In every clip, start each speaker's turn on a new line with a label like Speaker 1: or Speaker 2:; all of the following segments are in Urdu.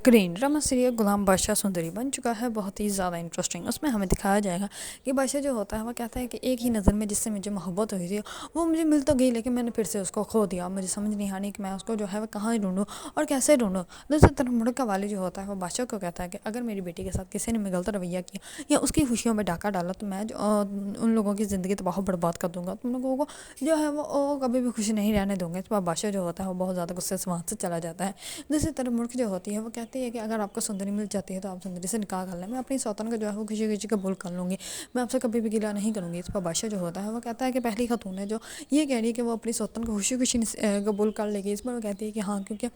Speaker 1: گرین ڈرامہ سیریل غلام بادشاہ سندری بن چکا ہے بہت ہی زیادہ انٹرسٹنگ. اس میں ہمیں دکھایا جائے گا کہ بادشاہ جو ہوتا ہے وہ کہتا ہے کہ ایک ہی نظر میں جس سے مجھے محبت ہوئی تھی وہ مجھے مل تو گئی لیکن میں نے پھر سے اس کو کھو دیا. مجھے سمجھ نہیں آنی کہ میں اس کو جو ہے وہ کہاں ڈھونڈوں اور کیسے ڈھونڈوں. دوسری طرف مڑ کا والی جو ہوتا ہے وہ بادشاہ کو کہتا ہے کہ اگر میری بیٹی کے ساتھ کسی نے غلط رویہ کیا یا اس کی خوشیوں میں ڈاکہ ڈالا تو میں ان لوگوں کی زندگی تباہ و برباد کر دوں گا. تم لوگوں کو جو ہے وہ کبھی بھی خوش نہیں رہنے دوں گے. اس پر بادشاہ جو ہوتا ہے وہ بہت زیادہ غصے سے وہاں سے چلا جاتا ہے. دوسری طرف ملک جو ہوتی ہے وہ کہتی ہے کہ اگر آپ کو سندری مل جاتی ہے تو آپ سندری سے نکاح کر لیں. میں اپنی سوتن کا جو ہے وہ خوشی خوشی قبول کر لوں گی. میں آپ سے کبھی بھی گلہ نہیں کروں گی. اس پر بادشاہ جو ہوتا ہے وہ کہتا ہے کہ پہلی خاتون ہے جو یہ کہہ رہی ہے کہ وہ اپنی سوتن کو خوشی خوشی قبول کر لے گی. اس پر وہ کہتی ہے کہ ہاں کیونکہ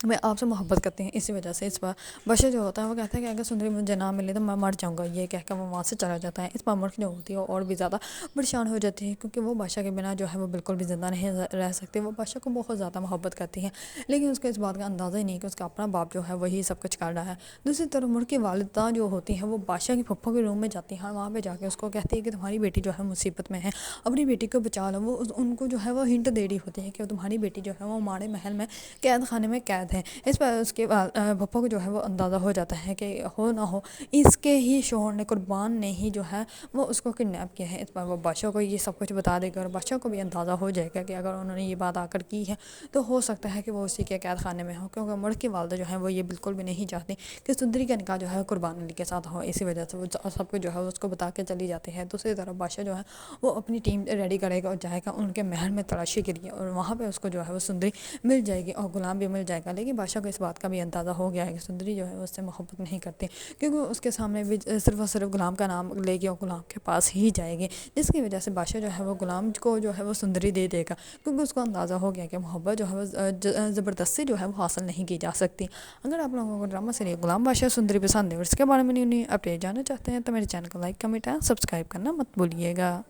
Speaker 1: میں آپ سے محبت کرتی ہیں اسی وجہ سے. اس پر بادشاہ جو ہوتا ہے وہ کہتا ہے کہ اگر سندری مجھے نہ ملے تو میں مر جاؤں گا. یہ کہہ کر وہ وہاں سے چلا جاتا ہے. اس پر ملک جو ہوتی ہے اور بھی زیادہ پریشان ہو جاتی ہے کیونکہ وہ بادشاہ کے بنا جو ہے وہ بالکل بھی زندہ نہیں رہ سکتی. وہ بادشاہ کو بہت زیادہ محبت کرتی ہے لیکن اس کو اس بات کا اندازہ ہی نہیں کہ اس کا اپنا باپ جو ہے وہی سب کچھ کر رہا ہے. دوسری طرف ملک کی والدہ جو ہوتی ہیں وہ بادشاہ کی پھپھو کے روم میں جاتی ہیں. وہاں پہ جا کے اس کو کہتی ہے کہ تمہاری بیٹی جو ہے مصیبت میں ہے, اپنی بیٹی کو بچا لو. وہ ان کو جو ہے وہ ہنٹ دے رہی ہوتی ہے کہ تمہاری بیٹی جو ہے وہ ہمارے محل میں قید خانے میں قید ہے. اس پر اس کے پھپھو کو جو ہے وہ اندازہ ہو جاتا ہے کہ ہو نہ ہو اس کے ہی شوہر نے قربان نے ہی جو ہے وہ اس کو کڈنیپ کیا ہے. اس پر وہ بادشاہ کو یہ سب کچھ بتا دے گا اور بادشاہ کو بھی اندازہ ہو جائے گا کہ اگر انہوں نے یہ بات آ کر کی ہے تو ہو سکتا ہے کہ وہ اسی کے قید خانے میں ہو, کیونکہ ملک کی والدہ جو ہے وہ یہ بالکل بھی نہیں چاہتی کہ سندری کا نکاح جو ہے قربان علی کے ساتھ ہو. اسی وجہ سے وہ سب کچھ جو ہے اس کو بتا کے چلی جاتی ہے. دوسری طرف بادشاہ جو ہے وہ اپنی ٹیم ریڈی کرے گا اور جائے گا ان کے محل میں تلاشی کے لیے اور وہاں پہ اس کو جو ہے وہ سندری مل جائے گی اور غلام بھی مل جائے گا. لیکن بادشاہ کو اس بات کا بھی اندازہ ہو گیا ہے کہ سندری جو ہے اس سے محبت نہیں کرتی کیونکہ اس کے سامنے بھی صرف اور صرف غلام کا نام لے گی اور غلام کے پاس ہی جائے گی, جس کی وجہ سے بادشاہ جو ہے وہ غلام کو جو ہے وہ سندری دے دے گا کیونکہ اس کو اندازہ ہو گیا کہ محبت جو ہے وہ زبردستی جو ہے وہ حاصل نہیں کی جا سکتی. اگر آپ لوگوں کو ڈرامہ سیریل غلام بادشاہ سندری پسند ہے اور اس کے بارے میں نہیں اپڈیٹ جاننا چاہتے ہیں تو میرے چینل کو لائک کمنٹ اینڈ سبسکرائب کرنا مت بھولیے گا.